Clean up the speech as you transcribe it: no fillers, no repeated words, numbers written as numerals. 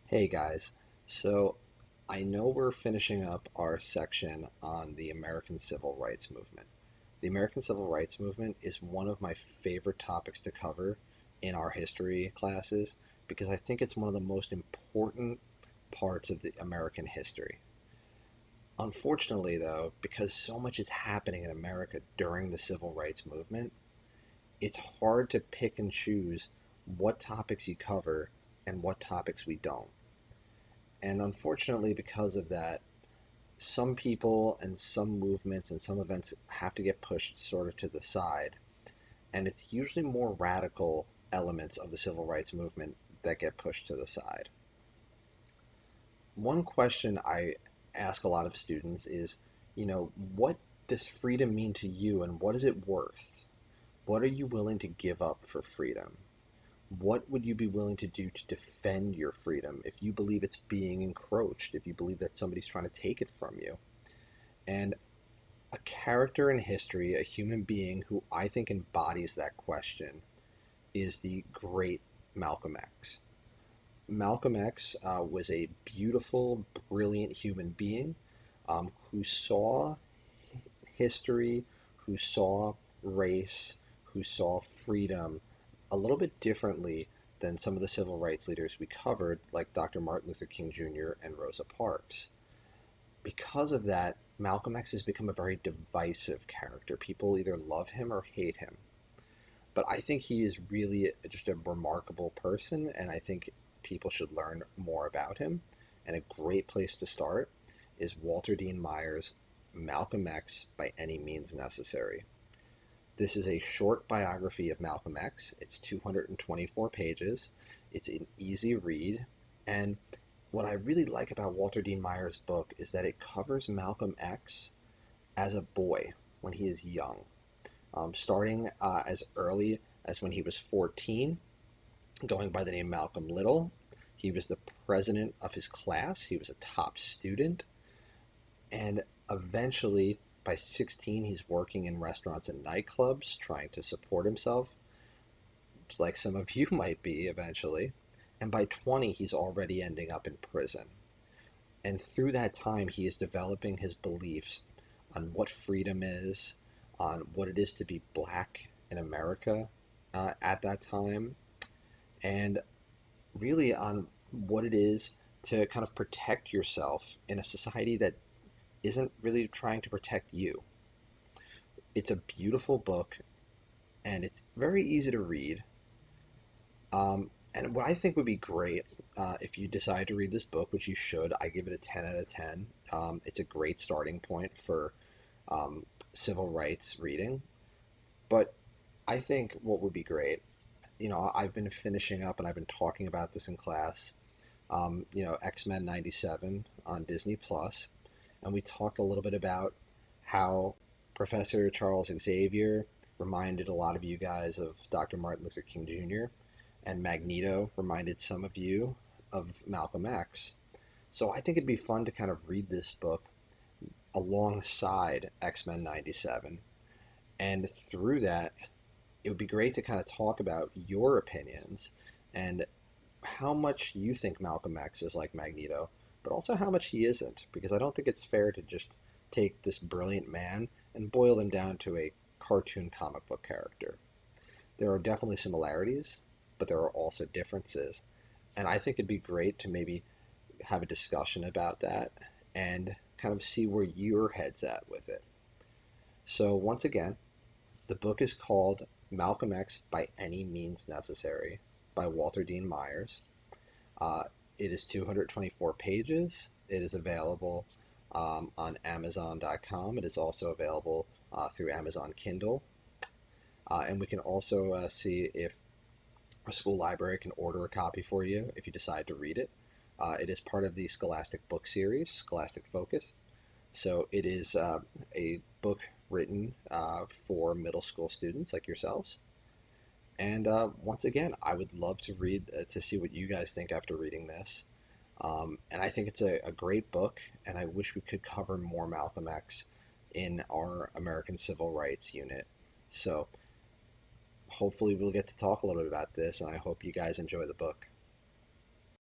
Hey guys, so I know we're finishing up our section on the American Civil Rights Movement. The American Civil Rights Movement is one of my favorite topics to cover in our history classes because I think it's one of the most important parts of the American history. Unfortunately, though, because so much is happening in America during the Civil Rights Movement, it's hard to pick and choose what topics you cover and what topics we don't. And unfortunately, because of that, some people and some movements and some events have to get pushed sort of to the side. And it's usually more radical elements of the civil rights movement that get pushed to the side. One question I ask a lot of students is, what does freedom mean to you and what is it worth? What are you willing to give up for freedom? What would you be willing to do to defend your freedom if you believe it's being encroached, if you believe that somebody's trying to take it from you? And a character in history, a human being who I think embodies that question, is the great Malcolm X. Malcolm X was a beautiful, brilliant human being who saw history, who saw race, who saw freedom a little bit differently than some of the civil rights leaders we covered, like Dr. Martin Luther King Jr. and Rosa Parks. Because of that, Malcolm X has become a very divisive character. People either love him or hate him. But I think he is really just a remarkable person, and I think people should learn more about him. And a great place to start is Walter Dean Myers' Malcolm X by Any Means Necessary. This is a short biography of Malcolm X. It's 224 pages. It's an easy read. And what I really like about Walter Dean Myers' book is that it covers Malcolm X as a boy when he is young, starting as early as when he was 14, going by the name Malcolm Little. He was the president of his class. He was a top student. And eventually, by 16, he's working in restaurants and nightclubs, trying to support himself, like some of you might be eventually. And by 20, he's already ending up in prison. And through that time, he is developing his beliefs on what freedom is, on what it is to be black in America at that time, and really on what it is to kind of protect yourself in a society that isn't really trying to protect you. It's a beautiful book and it's very easy to read. And what I think would be great if you decide to read this book, which you should, I give it a 10 out of 10. It's a great starting point for civil rights reading. But I think what would be great, I've been finishing up and I've been talking about this in class, X-Men 97 on Disney Plus, and we talked a little bit about how Professor Charles Xavier reminded a lot of you guys of Dr. Martin Luther King Jr., and Magneto reminded some of you of Malcolm X. So I think it'd be fun to kind of read this book alongside X-Men 97. And through that, it would be great to kind of talk about your opinions and how much you think Malcolm X is like Magneto, but also how much he isn't, because I don't think it's fair to just take this brilliant man and boil him down to a cartoon comic book character. There are definitely similarities, but there are also differences. And I think it'd be great to maybe have a discussion about that and kind of see where your head's at with it. So, once again, the book is called Malcolm X by Any Means Necessary by Walter Dean Myers. Uh, it is 224 pages. It is available on Amazon.com. It is also available through Amazon Kindle. And we can also see if a school library can order a copy for you if you decide to read it. It is part of the Scholastic book series, Scholastic Focus. So it is a book written for middle school students like yourselves. And once again, I would love to read to see what you guys think after reading this. And I think it's a great book, and I wish we could cover more Malcolm X in our American Civil Rights unit. So hopefully we'll get to talk a little bit about this, and I hope you guys enjoy the book.